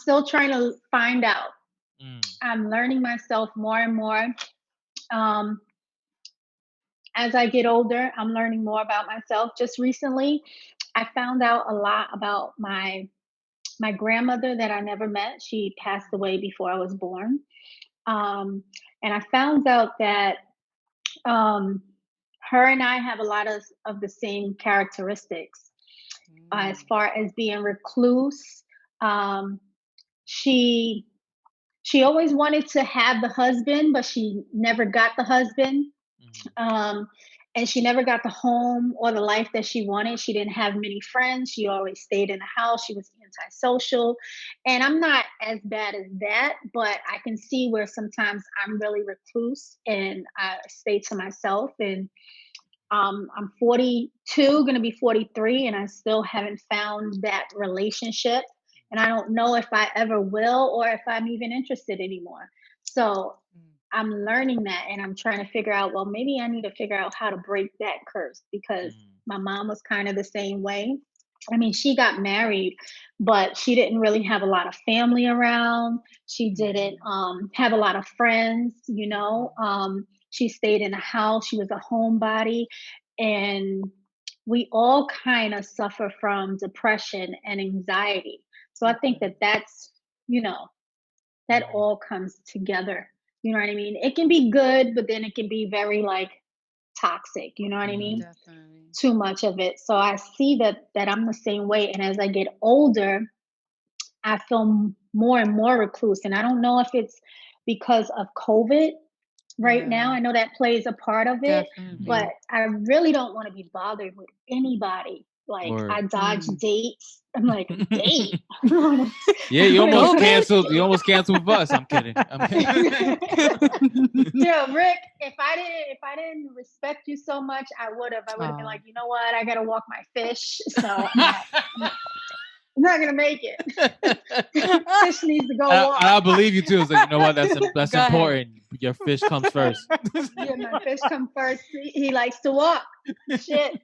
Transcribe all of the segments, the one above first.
still trying to find out. Mm. I'm learning myself more and more. Um, as I get older, I'm learning more about myself. Just recently, I found out a lot about my grandmother that I never met. She passed away before I was born. Um, and I found out that um, her and I have a lot of the same characteristics as Mm. far as being recluse. Um, she she always wanted to have the husband, but she never got the husband. Mm. Um, and she never got the home or the life that she wanted. She didn't have many friends. She always stayed in the house. She was antisocial. And I'm not as bad as that, but I can see where sometimes I'm really recluse and I stay to myself. And I'm 42, going to be 43, and I still haven't found that relationship. And I don't know if I ever will or if I'm even interested anymore. So Mm. I'm learning that and I'm trying to figure out, well, maybe I need to figure out how to break that curse because Mm. my mom was kind of the same way. I mean, she got married, but she didn't really have a lot of family around. She didn't Mhm. have a lot of friends, you know. Mhm. She stayed in a house. She was a homebody. And we all kind of suffer from depression and anxiety. So I think Okay. that that's, you know, that Mhm. all comes together. You know what I mean? It can be good, but then it can be very like toxic. You know what I Mhm. mean? Definitely. Too much of it. So I see that I'm the same way. And as I get older, I feel more and more recluse. And I don't know if it's because of COVID right now. Yeah, I know that plays a part of it, but Mhm. definitely. I really don't want to be bothered with anybody. Like I Word. dodge Mm. dates. I'm like, date. I want Yeah, to you go to almost COVID? canceled. You date. almost canceled with us. I'm kidding. I'm kidding. Yeah, Rick, if I didn't respect you so much, I would have been Oh. like, you know what? I gotta walk my fish. So I'm not gonna make it. Fish needs to go walk. I believe you too. It's like, you know what? That's Go ahead. important. Your fish comes first. Yeah, my fish come first. He likes to walk. Shit.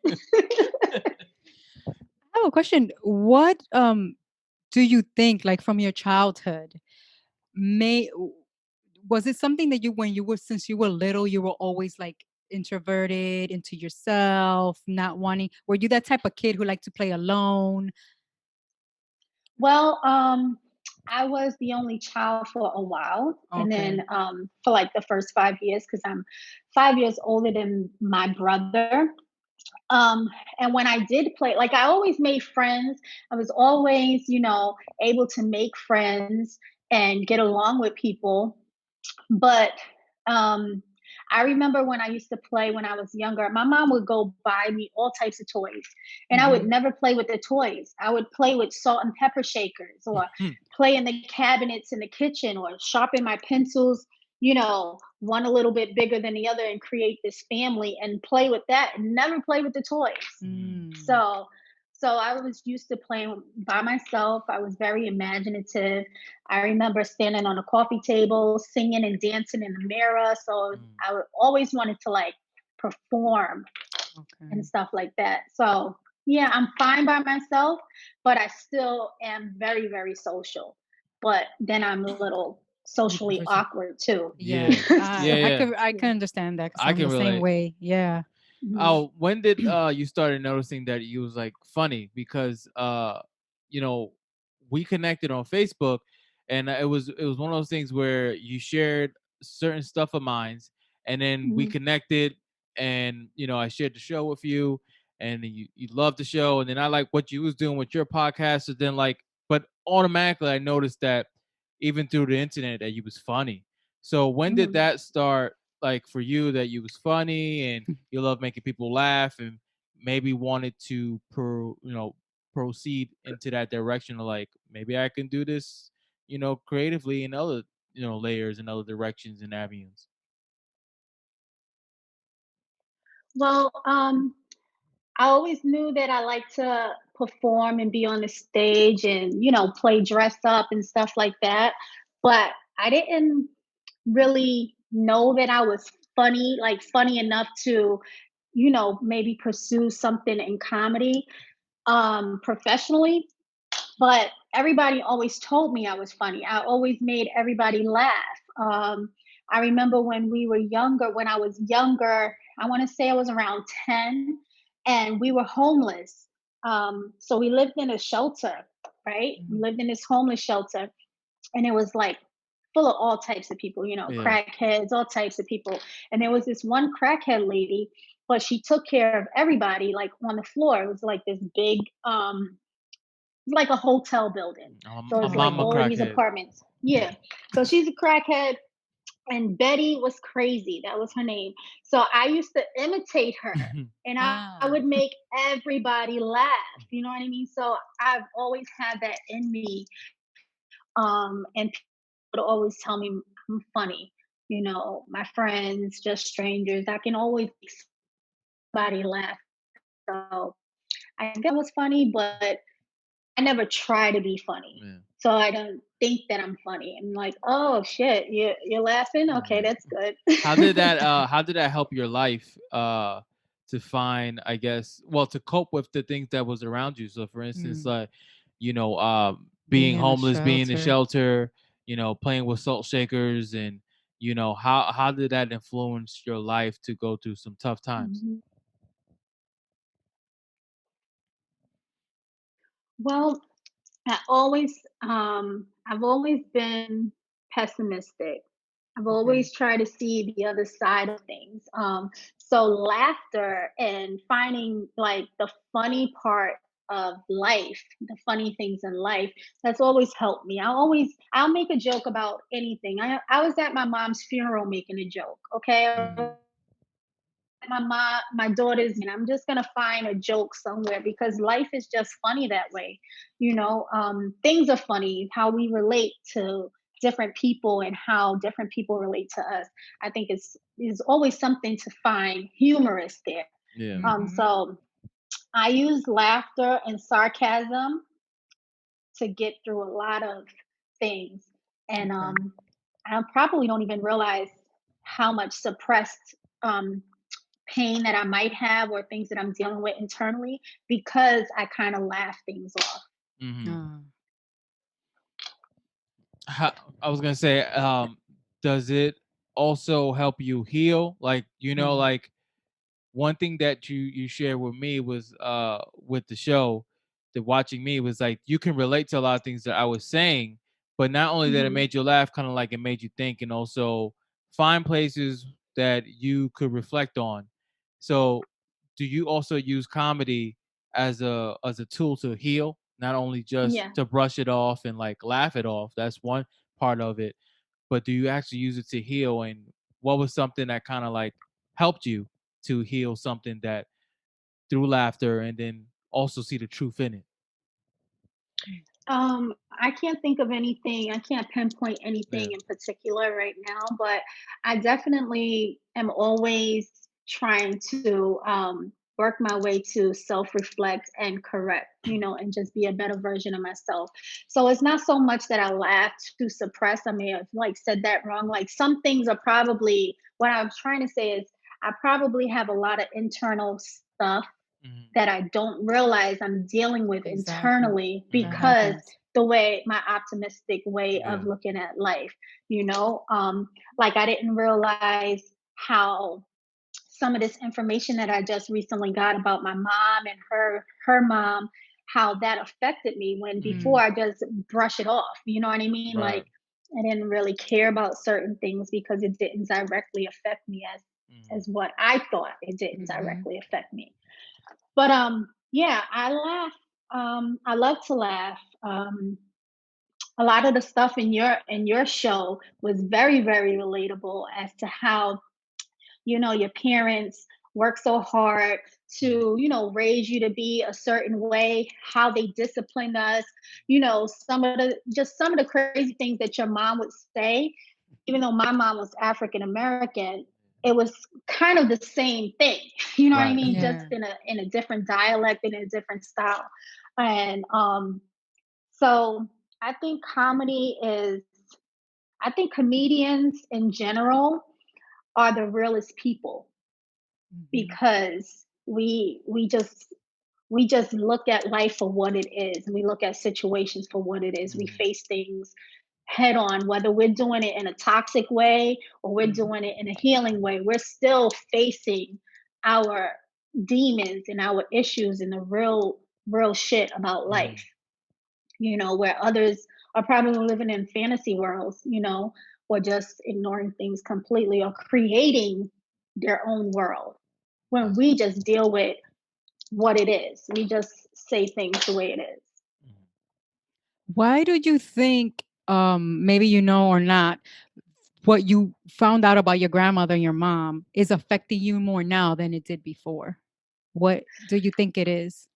I have a question. What do you think, like from your childhood, may was it something that you, when you were, since you were little, you were always like introverted into yourself, not wanting, were you that type of kid who liked to play alone? Well, I was the only child for a while, and Okay. then for like the first 5 years, because I'm 5 years older than my brother. Um, and when I did play, like I always made friends. I was always, able to make friends and get along with people. But um, I remember when I used to play when I was younger, my mom would go buy me all types of toys, and I would Mhm. never play with the toys. I would play with salt and pepper shakers, or play in the cabinets in the kitchen, or sharpen my pencils. One a little bit bigger than the other, and create this family and play with that, and never play with the toys. Mm. So so I was used to playing by myself. I was very imaginative. I remember standing on a coffee table, singing and dancing in the mirror. So Mm. I would always wanted to like perform and Okay. stuff like that. So yeah, I'm fine by myself, but I still am very, very social. But then I'm a little socially Introvert. awkward too. Yeah. Yeah. So Yeah. Yeah. I can understand that because I I'm can the same relate. way. Yeah. mhm. Oh, when did you started noticing that you was like funny? Because you know, we connected on Facebook, and it was one of those things where you shared certain stuff of mine, and then we Mhm. connected, and I shared the show with you, and then you loved the show, and then I like what you was doing with your podcast, and then like, but automatically I noticed that even through the internet that you was funny. So when did Mhm. that start? Like for you, that you was funny and you love making people laugh, and maybe wanted to proceed into that direction of like, maybe I can do this, creatively in other, layers and other directions and avenues. Well, I always knew that I like to perform and be on the stage and, play dress up and stuff like that. But I didn't really know that I was funny, like funny enough to, maybe pursue something in comedy professionally. but everybody always told me I was funny. I always made everybody laugh. I remember when I was younger, I want to say I was around 10, and we were homeless. So we lived in a shelter, right? We Mm. lived in this homeless shelter, and it was like full of all types of people, Yeah. crackheads, all types of people. And there was this one crackhead lady, but she took care of everybody like on the floor. It was like this big like a hotel building. So A it's like Oh. mama all of these crackhead. apartments. Yeah. So she's a crackhead, and Betty was crazy. That was her name. So I used to imitate her, and I Ah. would make everybody laugh. You know what I mean? So I've always had that in me. And people would always tell me I'm funny. My friends, just strangers, I can always make somebody laugh. So I think I was funny, but I never try to be funny. Yeah. So I don't think that I'm funny. I'm like, oh shit, you're laughing? Okay, Yeah. that's good. How did that help your life to find, I guess, well, to cope with the things that was around you? So for instance, Mm. being Being in a homeless, being in the shelter. shelter, playing with salt shakers, and how did that influence your life to go through some tough times? Mhm. Well, I've always been pessimistic. I've Okay. always tried to see the other side of things. So laughter and finding like the funny part of life, the funny things in life, that's always helped me. I'll make a joke about anything. I was at my mom's funeral making a joke. Okay, Mm. my daughter's, and I'm just gonna find a joke somewhere because life is just funny that way. Things are funny, how we relate to different people and how different people relate to us. I think it's is always something to find humorous there. Yeah. Mhm. So I use laughter and sarcasm to get through a lot of things. And Okay. I probably don't even realize how much suppressed pain that I might have or things that I'm dealing with internally because I kind of laugh things off. Hmm. Ah. How, I was gonna say, does it also help you heal? Like, Mm. like one thing that you shared with me was with the show, that watching me was like you can relate to a lot of things that I was saying, but not only that it Hmm. made you laugh, kind of like it made you think, and also find places that you could reflect on. So do you also use comedy as a tool to heal, not only just Yeah. to brush it off and like laugh it off? That's one part of it, but do you actually use it to heal? And what was something that kind of like helped you to heal something that through laughter, and then also see the truth in it? I can't think of anything. I can't pinpoint Yeah. anything in particular right now, but I definitely am always trying to work my way to self reflect and correct, and just be a better version of myself. So it's not so much that I laugh to suppress. I may have like said that wrong. Like some things are probably what I'm trying to say is I probably have a lot of internal stuff Hmm. that I don't realize I'm dealing with Exactly. internally That Hmm. because happens. the way my optimistic way of Yeah. looking at life, you know, like I didn't realize how some of this information that I just recently got about my mom and her mom, how that affected me when before Mm. Hmm. I just brush it off. You know what I mean? Like Right. I didn't really care about certain things because it didn't directly affect me as Hmm. what I thought it didn't Mhm. directly affect me. But yeah, I laugh. I love to laugh. A lot of the stuff in your show was very very relatable as to how your parents work so hard Hmm. to raise you to be a certain way, how they disciplined us, some of the crazy things that your mom would say. Even though my mom was African American, it was kind of the same thing. You know what I Right. mean? Just Yeah. in a different dialect and in a different style. And so I think comedy is I think comedians in general are the realest people Mhm. because we just we just look at life for what it is. We look at situations for what it is. We Mhm. face things head on, whether we're doing it in a toxic way or we're Mhm. doing it in a healing way. We're still facing our demons and our issues and the real shit about life, Mhm. where others are probably living in fantasy worlds, or just ignoring things completely or creating their own world when That's we just deal with what it is. We just say things the way it is. Mhm. Why do you think, maybe you know or not, what you found out about your grandmother and your mom is affecting you more now than it did before? What do you think it is?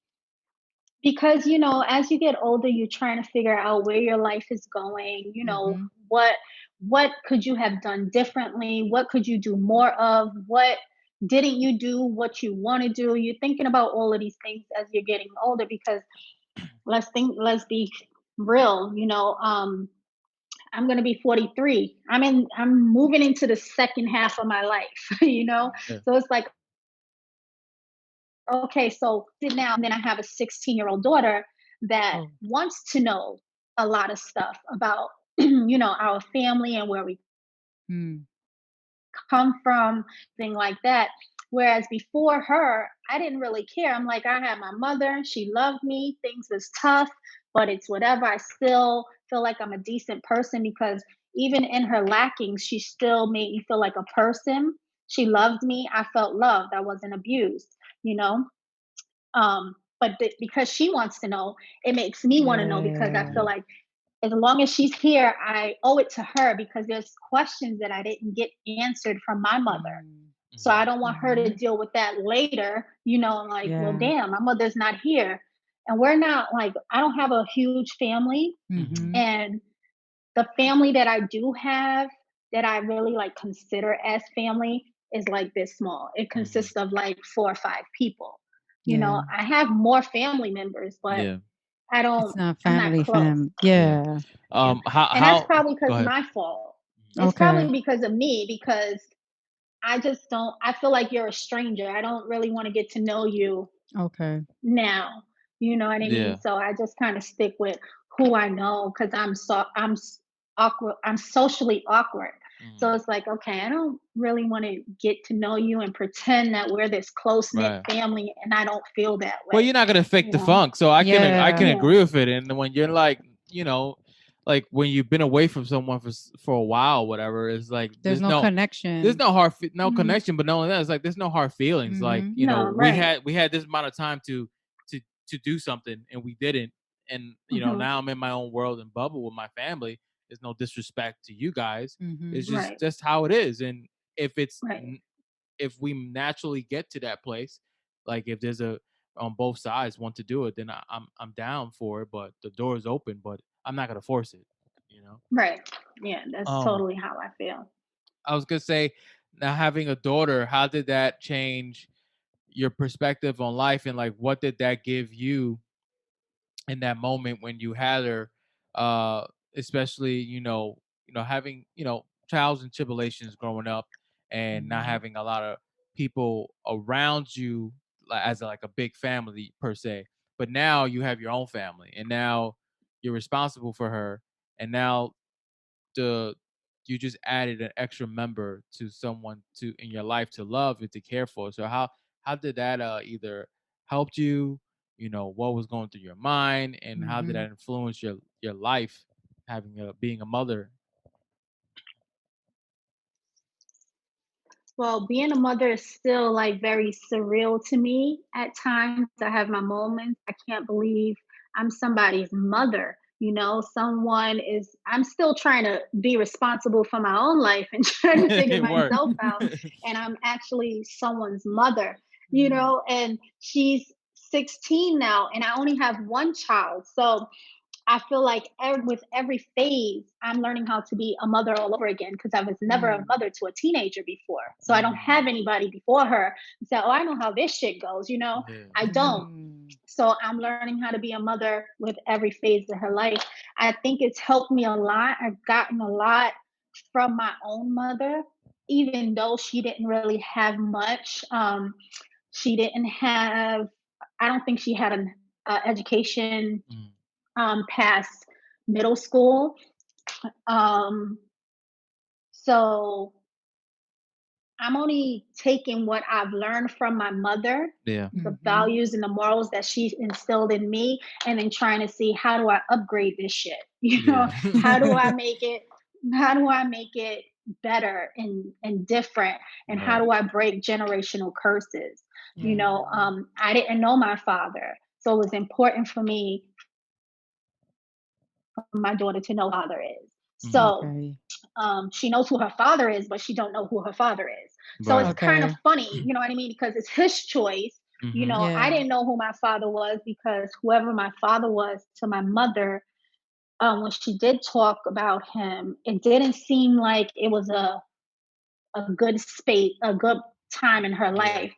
Because as you get older, you're trying to figure out where your life is going. Mhm. What could you have done differently? What could you do more of? What didn't you do what you want to do? You're thinking about all of these things as you're getting older, because let's be real. I'm going to be 43. I'm moving into the second half of my life. Yeah. So it's like, okay, so now, and then I have a 16-year-old daughter that Oh. wants to know a lot of stuff about our family and where we Mm. come from, thing like that. Whereas before her, I didn't really care. I'm like, I had my mother, she loved me, things was tough, but it's whatever. I still feel like I'm a decent person, because even in her lackings, she still made me feel like a person. She loved me. I felt loved. I wasn't abused, you know? Because she wants to know, it makes me want to know, because I feel Yeah. Yeah. like as long as she's here, I owe it to her, because there's questions that I didn't get answered from my mother. Mm. So I Mhm. don't want her to Mhm. deal with that later, like, well, Yeah. damn, my mother's not here. And we're not like, I don't have a huge family. Mhm. Mhm. And the family that I do have, that I really like consider as family, is like this small. It Mhm. consists of like 4 or 5 people. Yeah. I have more family members, but Yeah. It's not I'm not family close. Yeah. Yeah. Yeah. And that's How probably go because ahead. my fault. It's Okay. probably because of me, because I just don't, I feel like you're a stranger. I don't really want to get to know you Okay. now. You know what I mean? Yeah. So I just kind of stick with who I know, because awkward. I'm socially awkward. So Mhm. it's like, okay, I don't really want to get to know you and pretend that we're this close knit Right. family, and I don't feel that Well, way. you're not gonna fake You the know? funk, so I can Yeah. Yeah. agree with it. And when you're like, like when you've been away from someone for a while, whatever, it's like There's no there's connection. no no Mhm. connection. But not only that, it's like there's no hard feelings. Like Mhm. No, right. we had this amount of time to to do something and we didn't. And Hmm. now I'm in my own world and bubble with my family. There's no disrespect to you guys. It's Mhm. Right. just how it is. And if it's Right. if we naturally get to that place, like if there's a on both sides want to do it, then I'm down for it. But the door is open, but I'm not gonna force it. You know. Right. Yeah, that's Um, totally how I feel. I was gonna say, now having a daughter, how did that change your perspective on life, and like what did that give you in that moment when you had her, uh especially having trials and tribulations growing up and not Mhm. having a lot of people around you, as like a big family per se, but now you have your own family and now you're responsible for her, and now the you just added an extra member to someone to in your life to love and to care for. So how did that either helped you, what was going through your mind, and how did Mhm. that influence your life, having a being a mother? Well, being a mother is still like very surreal to me at times. I have my moments. I can't believe I'm somebody's mother. I'm still trying to be responsible for my own life and trying to figure Word. myself out. And I'm actually someone's mother, Mm. and she's 16 now, and I only have one child. So I feel like with every phase, I'm learning how to be a mother all over again, because I was never a Mm. mother to a teenager before. So I don't have Mm, anybody before her and say, oh, I know how this shit goes. yeah. I don't. Mm. So I'm learning how to be a mother with every phase of her life. I think it's helped me a lot. I've gotten a lot from my own mother, even though she didn't really have much. She didn't have I don't think she had an education Mm. past middle school. Um, so I'm only taking what I've learned from my mother, Yeah. the Mhm. values and the morals that she instilled in me, and then trying to see how do I upgrade this shit? Yeah. How do I make it how do I make it better and different? And how Right. do I break generational curses? Yeah. I didn't know my father. So it was important for me for my daughter to know who her father is. Mhm. So Okay. she knows who her father is, but she don't know who her father is. So it's Right. kind of Okay. funny, you know what I mean? Because it's his choice. Mhm. I Yeah. didn't know who my father was because whoever my father was to my mother, when she did talk about him, it didn't seem like it was a good space, a good time in her Yeah. life.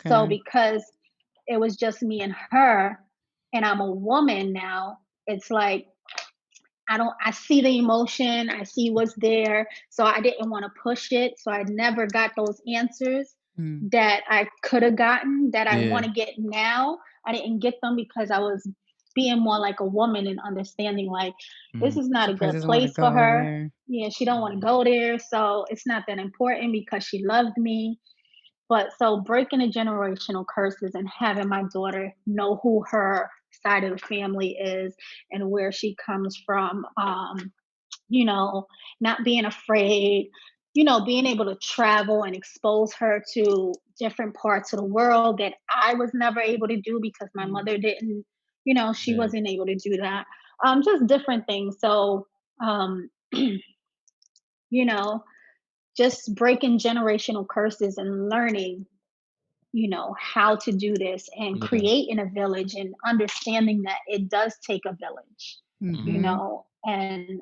So Okay. because it was just me and her, and I'm a woman now, it's like I see the emotion, I see what's there. So I didn't want to push it. So I never got those answers Mm. that I could have gotten that I Yeah. want to get now. I didn't get them because I was being more like a woman and understanding like this Mhm. is not She a probably good doesn't want to place for go her. there. Yeah, she don't want to Mhm. go there. So it's not that important because she loved me. But so breaking the generational curses and having my daughter know who her side of the family is and where she comes from, you know, not being afraid, being able to travel and expose her to different parts of the world that I was never able to do because my Mm. mother didn't, she Yeah. wasn't able to do that. Just different things. So, you know, just breaking generational curses and learning, how to do this and Yeah. creating a village and understanding that it does take a village, Mhm. Mhm. and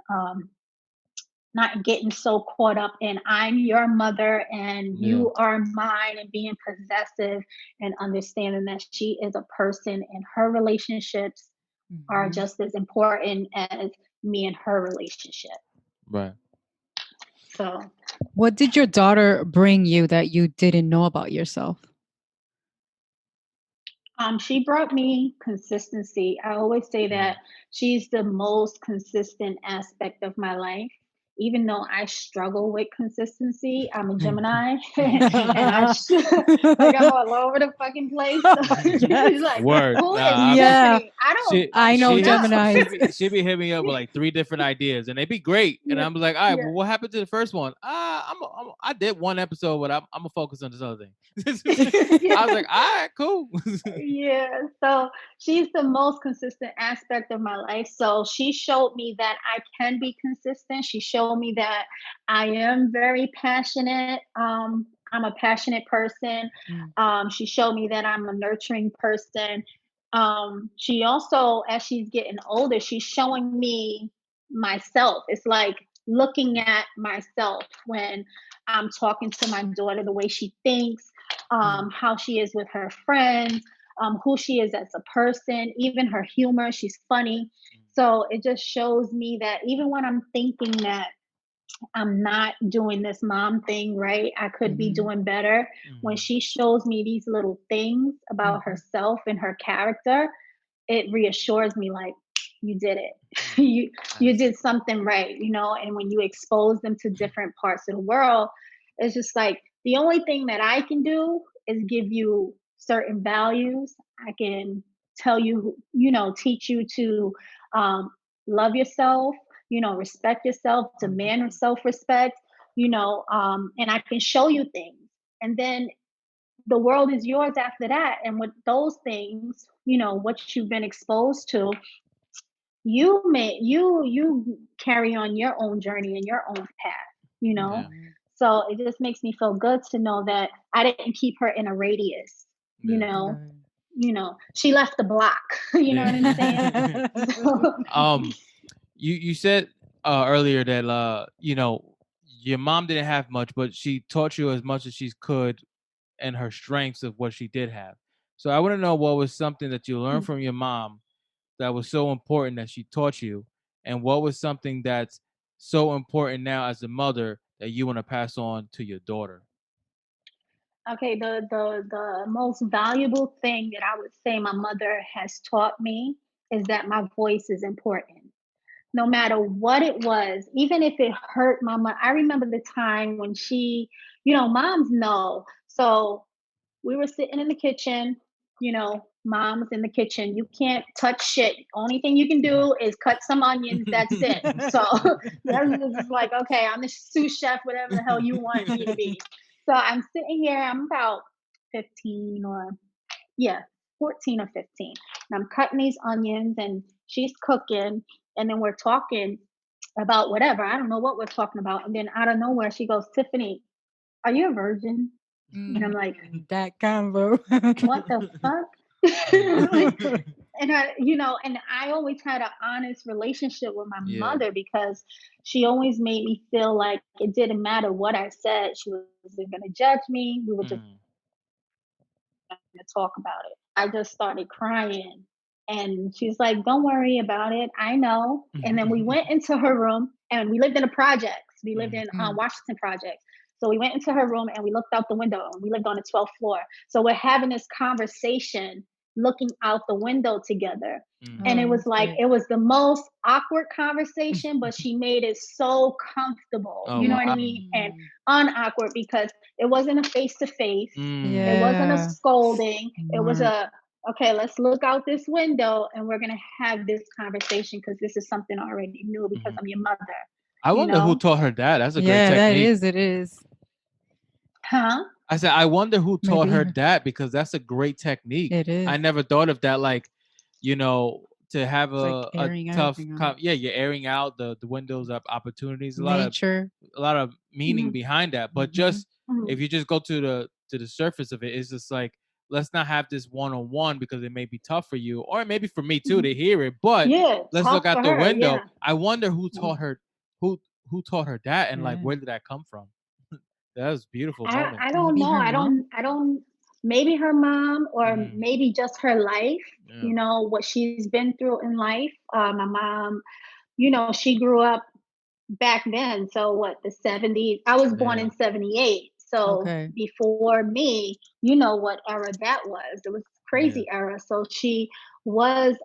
not getting so caught up in I'm your mother and Yeah. you are mine and being possessive and understanding that she is a person and her relationships are Mhm. just as important as me and her relationship. Right. So What did your daughter bring you that you didn't know about yourself? she brought me consistency. I always say Mm. that she's the most consistent aspect of my life. Even though I struggle with consistency, I'm a Gemini, and like I'm all over the fucking place. So Yes. she's like, Word. "Who is Nah, Yeah, Tiffany?" I don't she I know she fucking hits know. Geminis. she be hitting me up with like three different ideas, and they be great. And Yeah, I'm like, all right, yeah. well, what happened to the first one? I did one episode, but I'm gonna focus on this other thing. Yeah. I was like, all right, cool. Yeah, so she's the most consistent aspect of my life. So she showed me that I can be consistent. She showed me that I am very passionate. I'm a passionate person. Mm. She showed me that I'm a nurturing person. She also, as she's getting older, she's showing me myself. It's like looking at myself when I'm talking to my daughter, the way she thinks, Mm. how she is with her friends, who she is as a person, even her humor. She's funny. So it just shows me that even when I'm thinking that I'm not doing this mom thing right, I could be Mhm. doing better. When Mhm. she shows me these little things about Mhm. herself and her character, it reassures me like you did it. Mm. You Nice. did something right, and when you expose them to different parts of the world, it's just like the only thing that I can do is give you certain values. I can tell you, teach you to um, love yourself, respect yourself, Mhm. demand self-respect, and I can show you things, and then the world is yours after that. And with those things, what you've been exposed to, you carry on your own journey and your own path, Mhm. so it just makes me feel good to know that I didn't keep her in a radius, you Yeah. know Right. she left the block. You know Yeah. what I'm saying? So um, you said earlier that your mom didn't have much, but she taught you as much as she could and her strengths of what she did have. So I want to know what was something that you learned from your mom that was so important that she taught you, and what was something that's so important now as a mother that you want to pass on to your daughter. Okay, the most valuable thing that I would say my mother has taught me is that my voice is important. No matter what it was, even if it hurt my mother. I remember the time when moms know. So we were sitting in the kitchen, mom's in the kitchen. You can't touch shit. Only thing you can do is cut some onions. That's it. So that's just like, okay, I'm the sous chef, whatever the hell you want me to be. So I'm sitting here, I'm about 15 or, yeah, 14 or 15. And I'm cutting these onions and she's cooking. And then we're talking about whatever. I don't know what we're talking about. And then out of nowhere, she goes, Tiffany, are you a virgin? And I'm like, That combo. what the fuck? Like, and I always had an honest relationship with my Yeah. mother because she always made me feel like it didn't matter what I said. She wasn't going to judge me. We were just Mm. going to talk about it. I just started crying. And she's like, don't worry about it. I know. And then we went into her room and we lived in the projects. We lived Mhm. in Washington Projects. So we went into her room and we looked out the window and we lived on the 12th floor. So we're having this conversation looking out the window together. And it Mhm. Oh, was that's like, great. it was the most awkward conversation, but she made it so comfortable. Oh, You know what I wow. mean? And Mm. unawkward because it wasn't a face to face. It Mm. wasn't a Yeah. scolding. It was Smart. a, okay, let's look out this window and we're going to have this conversation because this is something I already knew because Mhm. I'm your mother, I you wonder who know? taught her that. That's a great Yeah, that technique. is, it is. Huh? I said, I wonder who taught Maybe her that because that's a great technique. it I is. never thought of that. Like, you know, to have Like a airing tough, everything out. yeah, you're airing out the windows of opportunities. Nature. A lot of meaning Mhm. behind that. But Mhm. just if Mhm. you just go to the surface of it, it's just like let's not have this one on one because it may be tough for you, or maybe for me too Mhm. to hear it. But Yeah, let's look tough for out the her. window. Yeah. I wonder who Mm. taught her who who taught her that, and like Yeah. where did that come from? That was a beautiful I moment. I don't Maybe know. her mom? I don't maybe her mom or Mm, maybe just her life, yeah, what she's been through in life. My mom, she grew up back then. So what, the 70s? I was born yeah, in 78. So Okay. before me, you know what era that was. It was yeah, crazy era. So she was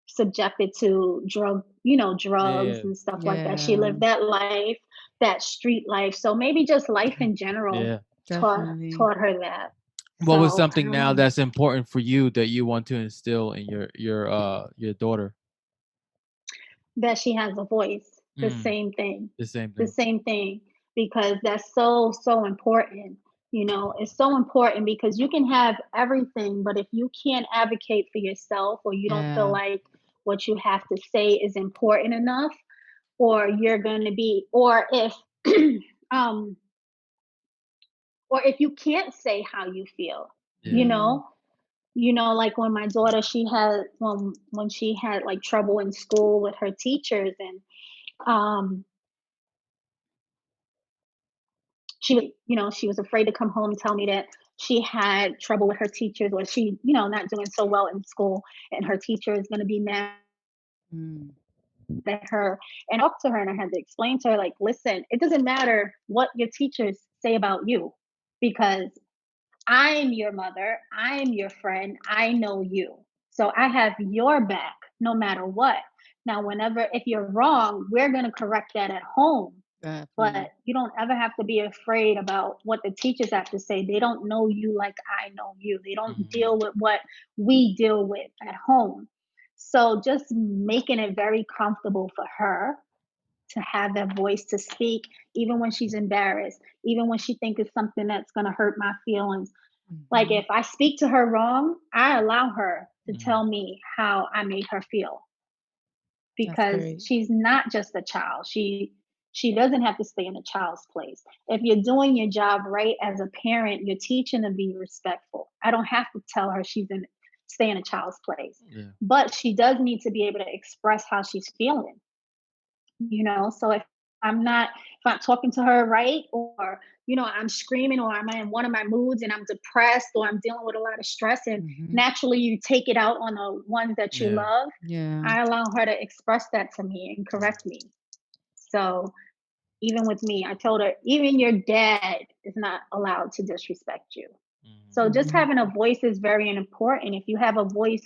subjected to drugs yeah, and stuff like that. She Yeah, lived that life, that street life. So maybe just life in general yeah. taught definitely. taught her that. What was So I something don't now know. that's important for you that you want to instill in your daughter? That she has a voice. The Mm, same thing. the same The thing. same thing. Because that's so, so important. It's so important because you can have everything, but if you can't advocate for yourself or you don't feel Yeah. like what you have to say is important enough, or you're going to be, or if, um, or if you can't say how you feel, you Yeah, Mm. know, like when my daughter, when she had like trouble in school with her teachers and, um, she was afraid to come home and tell me that she had trouble with her teachers or she, not doing so well in school and her teacher is going to be mad Mm. at her. And I talked to her and I had to explain to her, like, listen, it doesn't matter what your teachers say about you because I'm your mother, I'm your friend, I know you. So I have your back no matter what. Now, if you're wrong, we're going to correct that at home, but Definitely. you don't ever have to be afraid about what the teachers have to say. They don't know you like I know you. They don't mhm, deal with what we deal with at home. So just making it very comfortable for her to have that voice to speak, even when she's embarrassed, even when she thinks it's something that's going to hurt my feelings. Like Mhm. if I speak to her wrong, I allow her to mhm, tell me how I made her feel That's because great. she's not just a child. She doesn't have to stay in a child's place. If you're doing your job right as a parent, you're teaching to be respectful. I don't have to tell her stay in a child's place. yeah, But she does need to be able to express how she's feeling. So if I'm talking to her right, or I'm screaming, or I'm in one of my moods and I'm depressed, or I'm dealing with a lot of stress, and Mhm. naturally you take it out on the ones that you yeah. love. Yeah. I allow her to express that to me and Mm. correct me. So even with me, I told her, even your dad is not allowed to disrespect you. So Mhm. just Mhm. having a voice is very important. If you have a voice,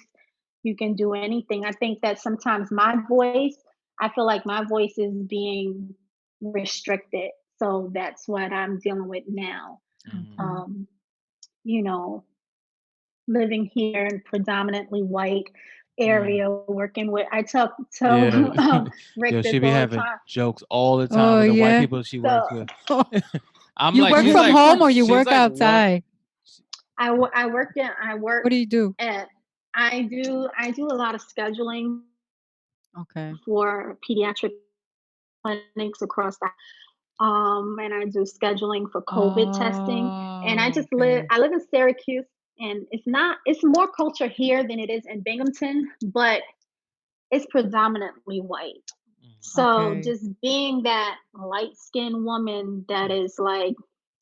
you can do anything. I think that sometimes my voice, I feel like my voice is being restricted. So that's what I'm dealing with now. Mhm. Okay. Um, you know, living here in predominantly white Mhm. area, working with, I tell Yeah. Rick Yo, this she be all the having time. jokes all the time Oh with the white yeah. people she works So with. I'm You like, work she's from like, home or you she's work like one. outside? I work What do you do? at I do a lot of scheduling Okay. for pediatric clinics across the and I do scheduling for COVID testing. And Oh, okay. I live in Syracuse, and it's more culture here than it is in Binghamton, but it's predominantly white. So Okay. just being that light skinned woman that is like,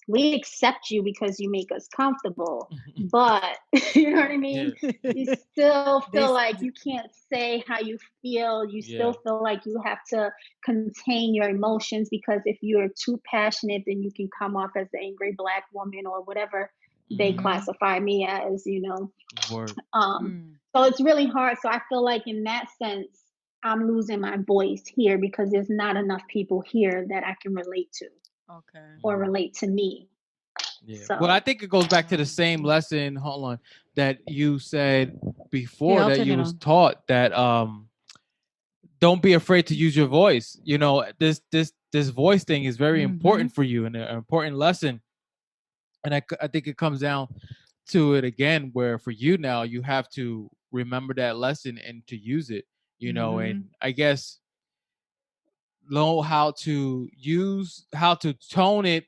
we accept you because you make us comfortable, but you know what I mean? Yeah. You still They feel s- like you can't say how you feel. You still Yeah. feel like you have to contain your emotions because if you are too passionate, then you can come off as the angry black woman or whatever they Mhm. Mhm. classify me as, you know. Word. Um, Mm. so it's really hard. So I feel like in that sense, I'm losing my voice here because there's not enough people here that I can relate to Okay. or Mhm. relate to me. Yeah. Well, I So, think it goes back to the Um, same lesson, hold on, that you said yeah, before I'll that turn you it was on. taught that don't be afraid to use your voice. You know, this voice thing is very Mhm. important for you and an important lesson. And I think it comes down to it again where for you now you have to remember that lesson and to use it, you know, Mhm. and I guess know how to tone it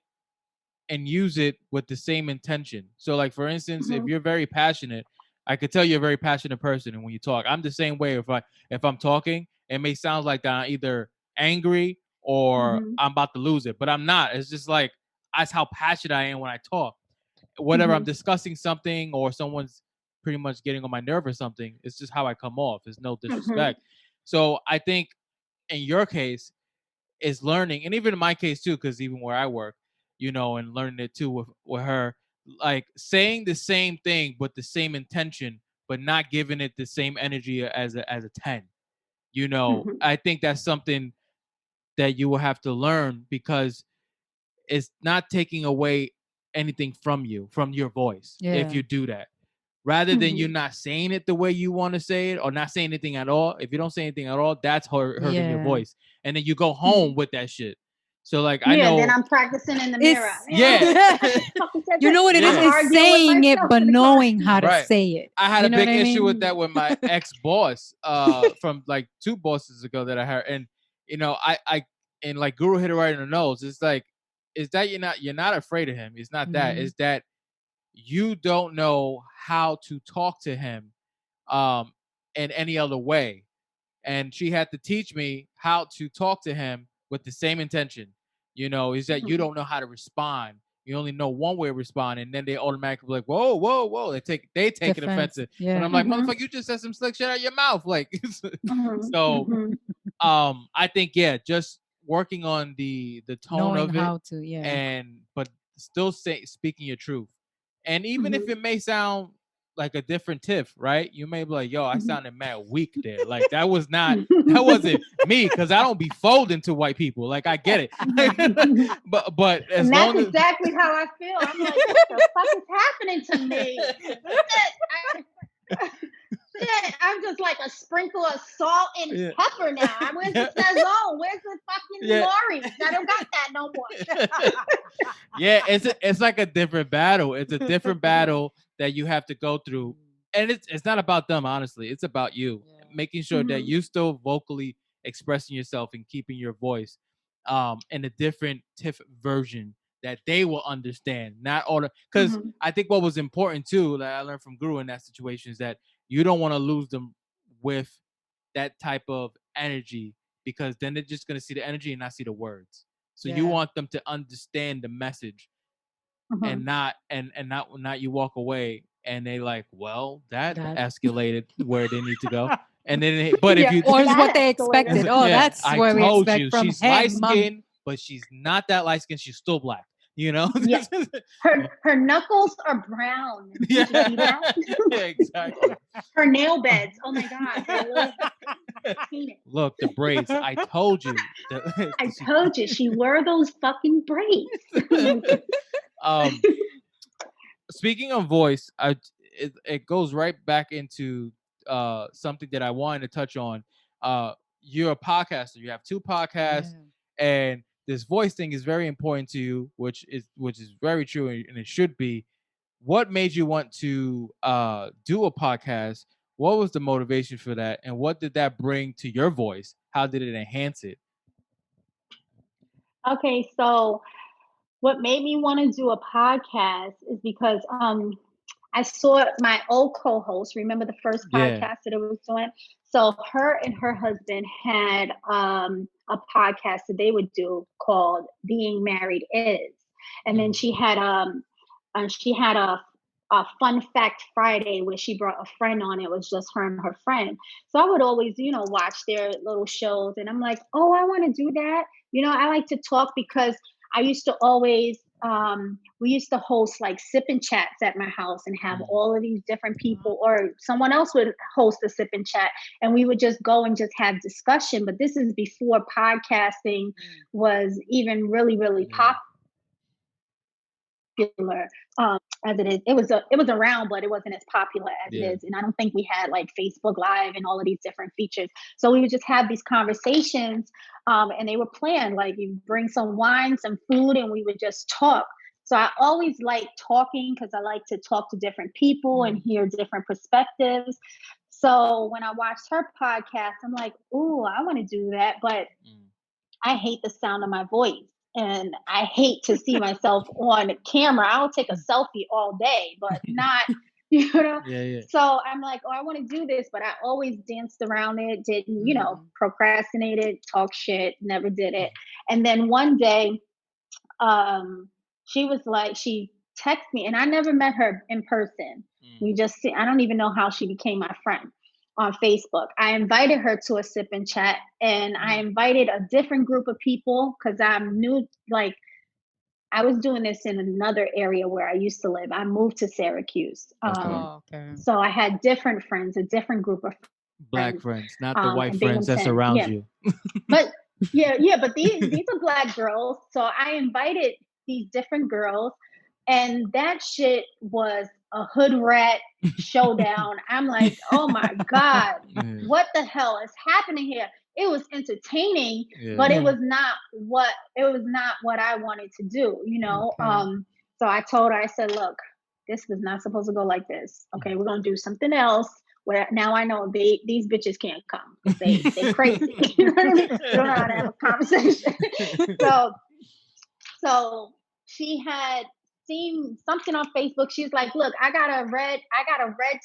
and use it with the same intention. So, like for instance, if mhm, you're very passionate, I could tell you're a very passionate person, and when you talk, I'm the same way. If I'm talking, it may sound like that I'm either angry or mhm, I'm about to lose it, but I'm not. It's just like that's how passionate I am when I talk. Whether I'm mhm, discussing something or someone's pretty much getting on my nerve or something, it's just how I come off. It's no mhm, disrespect. So I think in your case, is learning, and even in my case too, because even where I work, you know, and learning it too with her, like saying the same thing but the same intention, but not giving it the same energy as a 10. You know, mhm, I think that's something that you will have to learn because it's not taking away anything from you, from your voice, if Yeah. you do that rather than you mhm, not saying it the way you want to say it or not saying anything at all. If you don't say anything at all, that's hurting your Yeah. voice. And then you go mhm. home with that shit. So like I Yeah, then know, I'm practicing in the mirror. It's Yeah, yeah, fucking said you that. know what it is? I'm yeah, It's arguing with saying it myself but in the car. knowing how to right. say it. I had You a know what big I issue mean? with that Mhm, with my ex boss from like two bosses ago that I heard. And you know, I and like Guru hit it right in the nose. It's like, is that you're not afraid of him. It's not that. Mhm. It's that you don't know how to talk to him um in any other way. And she had to teach me how to talk to him with the same intention. You know, is that you mhm. don't know how to respond. You only know one way to respond, and then they automatically be like, "Whoa, whoa, whoa!" They take it Defense. offensive, and Yeah. I'm like, Mhm, "Motherfucker, you just said some slick shit out of your mouth." Like, mhm, so mhm, I think yeah, just working on the tone Knowing of it, how to, yeah. and but still speaking your truth, and even if mhm, it may sound like a different tiff, right? You may be like, "Yo, I mhm. sounded mad weak there. Like that wasn't me because I don't be folding to white people. Like I get it, but as And that's long as exactly how I feel. I'm like, what the fuck is happening to me? Shit, shit, I'm just like a sprinkle of salt and yeah, pepper now. Where's the yeah, sazon? Where's the fucking yeah. Lori? I don't got that no more. Yeah, it's like a different battle. It's a different battle that you have to go through, and it's not about them, honestly. It's about you Yeah. making sure that Mhm, you still vocally expressing yourself and keeping your voice, in a different TIFF version that they will understand. Not all the because mhm, I think what was important too that I learned from Guru in that situation is that you don't want to lose them with that type of energy because then they're just gonna see the energy and not see the words. So you Yeah. want them to understand the message mhm. and not you walk away and they like, well, that That escalated where they need to go. And then but if Yeah, you or is what that they escalated. expected. Oh, yeah, that's I what we told expect you from she's light him. skinned but she's not that light skinned. She's still black. You know? Yeah. Her knuckles are brown. Yeah. Did you see that? Yeah, exactly. Her nail beds. Oh my God. They're literally painted. Look, the braids. I told you. I told you she wore those fucking braids. Speaking of voice, it goes right back into something that I wanted to touch on. You're a podcaster. You have 2 podcasts, and this voice thing is very important to you, which is very true, and it should be. What made you want to do a podcast? What was the motivation for that, and what did that bring to your voice? How did it enhance it? Okay, so what made me want to do a podcast is because I saw my old co-host. Remember the first podcast that I was doing? So her and her husband had a podcast that they would do called "Being Married Is," and then she had a fun fact Friday where she brought a friend on. It was just her and her friend. So I would always, watch their little shows, and I'm like, oh, I want to do that. I like to talk because I used to always we used to host like sip and chats at my house and have all of these different people, or someone else would host a sip and chat, and we would just go and just have discussion. But this is before podcasting was even really, really popular. As it is, it was around, but it wasn't as popular as it is. And I don't think we had like Facebook Live and all of these different features. So we would just have these conversations, and they were planned. Like you bring some wine, some food, and we would just talk. So I always like talking because I like to talk to different people and hear different perspectives. So when I watched her podcast, I'm like, ooh, I want to do that, but I hate the sound of my voice. And I hate to see myself on camera. I'll take a selfie all day, but not, So I'm like, oh, I want to do this, but I always danced around it, didn't, procrastinated, talk shit, never did it. And then one day, she was like, she texted me, and I never met her in person. We just see, I don't even know how she became my friend on Facebook. I invited her to a sip and chat, and I invited a different group of people because I'm new. Like I was doing this in another area where I used to live. I moved to Syracuse. So I had different friends, a different group of Black friends, not the white in friends that Binghamton. surround you. But but these are Black girls. So I invited these different girls, and that shit was a hood rat showdown. I'm like, oh my God, what the hell is happening here? It was entertaining, but it was not what I wanted to do, So I told her, I said, look, this was not supposed to go like this. Okay, we're gonna do something else. Where now I know these bitches can't come because they crazy. You know what I mean? They don't know how to have a conversation. So she had seen something on Facebook. She's like, look, I got a red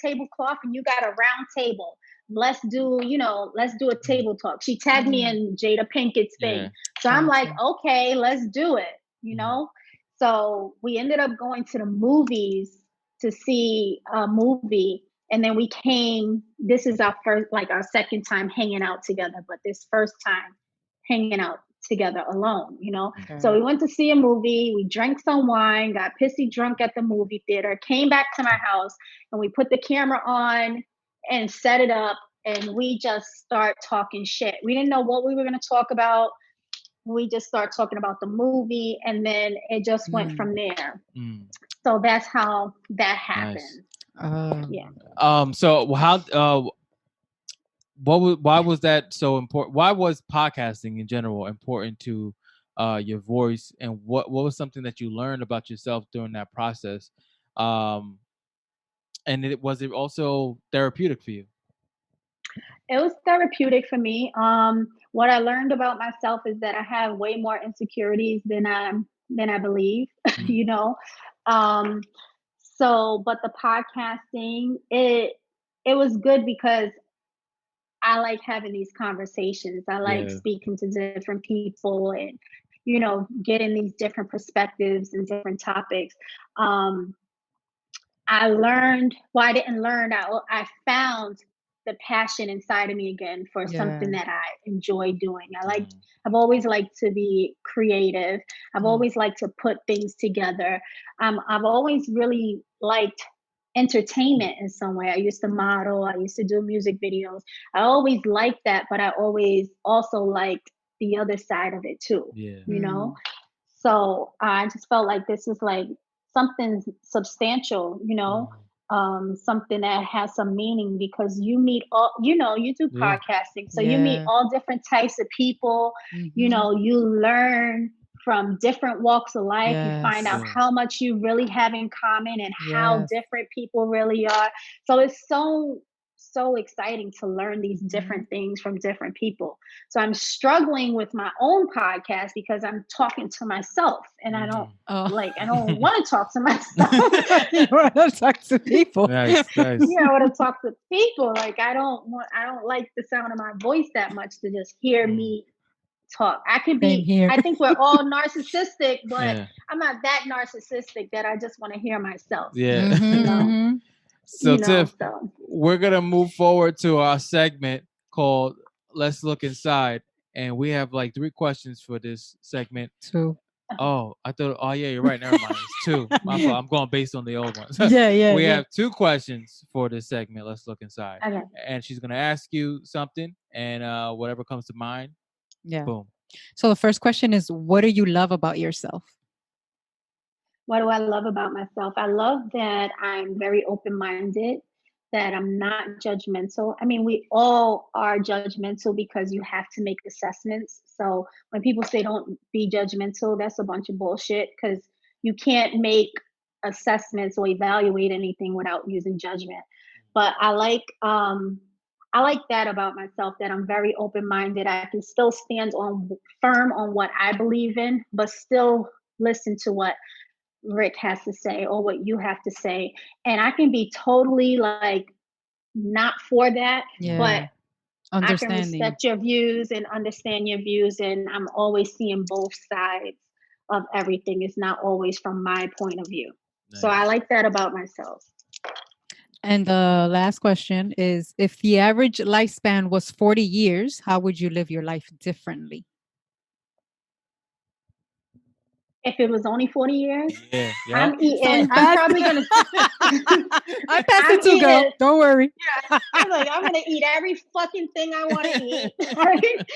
tablecloth and you got a round table. Let's do a table talk. She tagged me in Jada Pinkett's thing. So I'm like, okay, let's do it, So we ended up going to the movies to see a movie. And then this is our second time hanging out together, but this first time hanging out together alone, So we went to see a movie, we drank some wine, got pissy drunk at the movie theater, came back to my house, and we put the camera on and set it up, and we just start talking shit. We didn't know what we were going to talk about. We just start talking about the movie, and then it just went from there. So that's how that happened. Nice. So how why was that so important? Why was podcasting in general important to your voice, and what was something that you learned about yourself during that process? And was it also therapeutic for you? It was therapeutic for me. What I learned about myself is that I have way more insecurities than I believe, But the podcasting, it was good because I like having these conversations. I like speaking to different people and, getting these different perspectives and different topics. I didn't learn. I found the passion inside of me again for something Yeah. that I enjoy doing. Mm, I've always liked to be creative. I've Mm. always liked to put things together. I've always really liked entertainment in some way. I used to model, I used to do music videos. I always liked that, but I always also liked the other side of it too, yeah. you know? Mm. So I just felt like this was like something substantial, Mm, something that has some meaning because you meet all, you do yeah. podcasting. So you meet Yeah. all different types of people, Mhm. you learn from different walks of life. You find Yes. out Yeah. how much you really have in common and how Yes. different people really are. So it's so exciting to learn these Mhm. different things from different people. So I'm struggling with my own podcast because I'm talking to myself and Mm. Oh. I don't want to talk to myself. You wanna talk to people. Nice, nice. Yeah, I want to talk to people. Like I don't like the sound of my voice that much to just hear Mm, me talk. Same here. I think we're all narcissistic, but yeah. I'm not that narcissistic that I just want to hear myself, Yeah. Mhm, you know, mhm. So, Tiff, so. we're going to move forward to our segment called Let's Look Inside. And we have like 3 questions for this segment. 2. Oh, I thought, oh, yeah, you're right. Never mind. It's 2. My fault. I'm going based on the old ones. Yeah, yeah, We yeah. have 2 questions for this segment. Let's Look Inside. Okay. And she's going to ask you something, and whatever comes to mind, Yeah. boom. So the first question is, what do you love about yourself? What do I love about myself? I love that I'm very open minded, that I'm not judgmental. I mean, we all are judgmental because you have to make assessments. So when people say don't be judgmental, that's a bunch of bullshit because you can't make assessments or evaluate anything without using judgment. But I like that about myself that I'm very open minded. I can still stand on firm on what I believe in, but still listen to what Rick has to say or what you have to say. And I can be totally like not for that, Mm, but Yeah. I can Understanding. respect your views and understand your views. And I'm always seeing both sides of everything. It's not always from my point of view. So I nice. like that about myself. And the last question is, if the average lifespan was 40 years, how would you live your life differently? If it was only 40 years, Yeah. Yep. So you I'm passed. probably gonna I passed I'm it too, girl. eating Don't worry. I'm like, I'm gonna eat every fucking thing I want to eat. Right?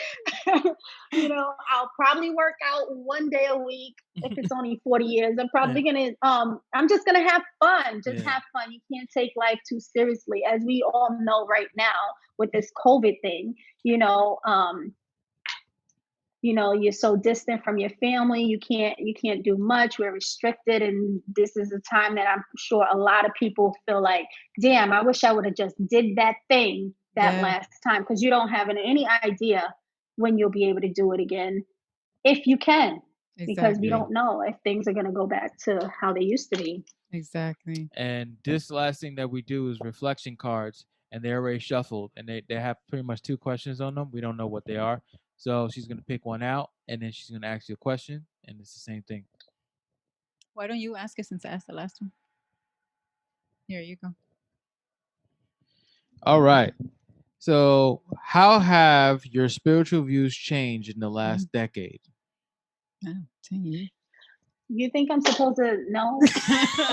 I'll probably work out 1 day a week if it's only 40 years. Yeah. I'm just gonna have fun. Just Yeah. have fun. You can't take life too seriously, as we all know right now with this COVID thing. You're so distant from your family, you can't do much, we're restricted, and this is a time that I'm sure a lot of people feel like, damn, I wish I would have just did that thing that Yeah, last time, because you don't have any idea when you'll be able to do it again, if you can, because we exactly. Yeah. don't know if things are going to go back to how they used to be. Exactly. And this last thing that we do is reflection cards, and they're already shuffled, and they have pretty much 2 questions on them. We don't know what they are. So she's going to pick one out, and then she's going to ask you a question, and it's the same thing. Why don't you ask it since I asked the last one? Here you go. All right. So, how have your spiritual views changed in the last decade? Oh, 10 years. You think I'm supposed to know?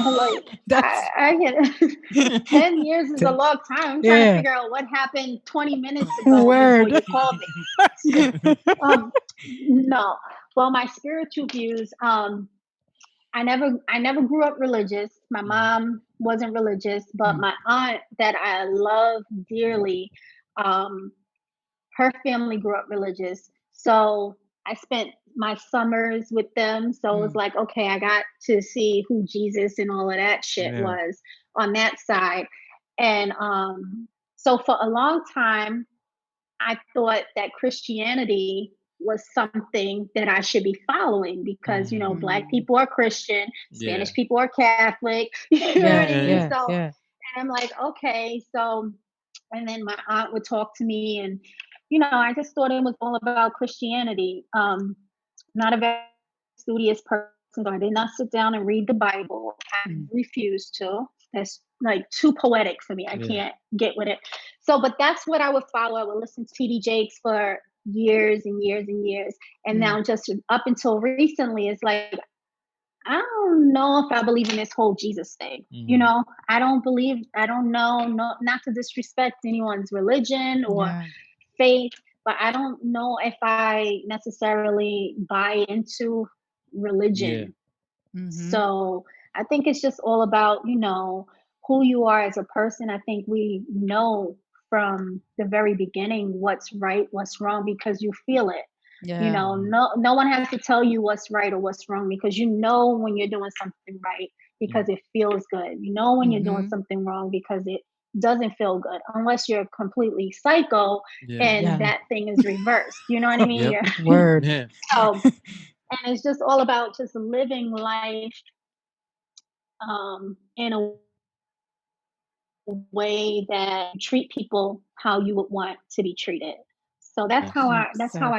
Like, That's I get 10 years is a long time. I'm trying to yeah. figure out what happened 20 minutes ago before Word. you called me. um, no. Well, my spiritual views, I never grew up religious. My Mhm. mom wasn't religious, but Mm, my aunt that I love dearly, um, her family grew up religious. So I spent my summers with them. So it was mm, like, okay, I got to see who Jesus and all of that shit Yeah. was on that side. And so for a long time, I thought that Christianity was something that I should be following because, Mm. Black mm. people are Christian, Yeah. Spanish people are Catholic. You know what Yeah, I Yeah. mean? Yeah. yeah, So, yeah. and I'm like, okay, so, and then my aunt would talk to me, and, I just thought it was all about Christianity. Not a very studious person, so I did not sit down and read the Bible. I Mm, refused to. that's like too poetic for me. I Yeah. can't get with it. So, but that's what I would follow. I would listen to TD Jakes for years and years and years. And Mm. now just up until recently, it's like, I don't know if I believe in this whole Jesus thing. You Mhm. know, I don't know, no, not to disrespect anyone's religion or Yeah. faith, but I don't know if I necessarily buy into Yeah. religion. Mhm. So I think it's just all about, who you are as a person. I think we know from the very beginning what's right, what's wrong, because you feel it. Yeah. Mhm. No one has to tell you what's right or what's wrong, because you know when you're doing something right because Mhm. it feels good. You know when you're doing Mhm. something wrong because it doesn't feel good, unless you're completely psycho Yeah. and Yeah. that thing is reversed. You know what I mean? Yep. You're Word. Yeah. so, and it's just all about just living life in a way that you treat people how you would want to be treated. So Nice. that's how I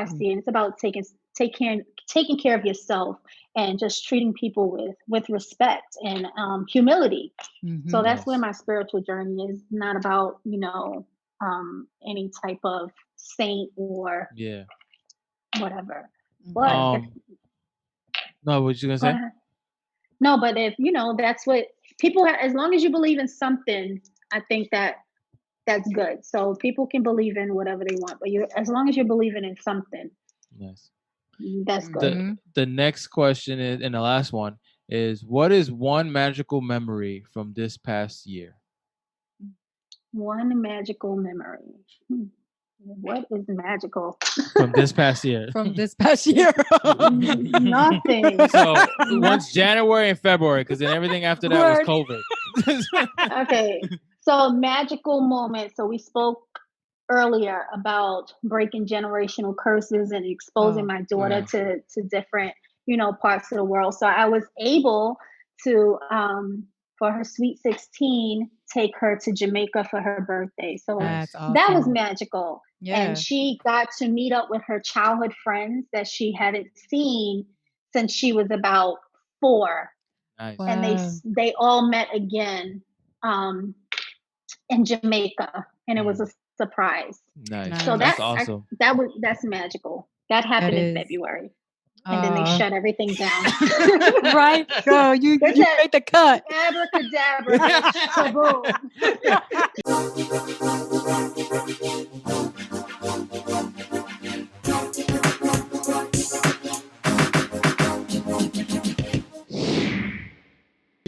Exactly. see it. It's about taking care of yourself and just treating people with respect and humility. So Mhm. that's where Nice. my spiritual journey is, not about any type of saint or Yeah. whatever. But Mhm. if Um. No, what you gonna go say? ahead. No, but if that's what people have, as long as you believe in something, I think that's good. So people can believe in whatever they want, but you as long as you're believing in something, Nice. that's good. the Mhm. The next question is, and the last one is, what is one magical memory from this past year? One magical memory. What is magical? From this past year. From this past year. Nothing. So once Nothing. January and February, because then everything after that was Word. COVID. Okay. So magical moment. So we spoke earlier about breaking generational curses and exposing Oh, my daughter Yeah. to different, parts of the world. So I was able to for her sweet 16 take her to Jamaica for her birthday. So that's Nice. that was awesome. magical. And Yeah. she got to meet up with her childhood friends that she hadn't seen since she was about 4, Nice. and Wow. they all met again um, in Jamaica, and it was a Mhm. surprise. Nice. So That's Nice. awesome. that's magical. That That happened in is. February, and then they Uh, shut everything down. right. Girl, you They you said made the cut. abracadabra, bitch, kaboom.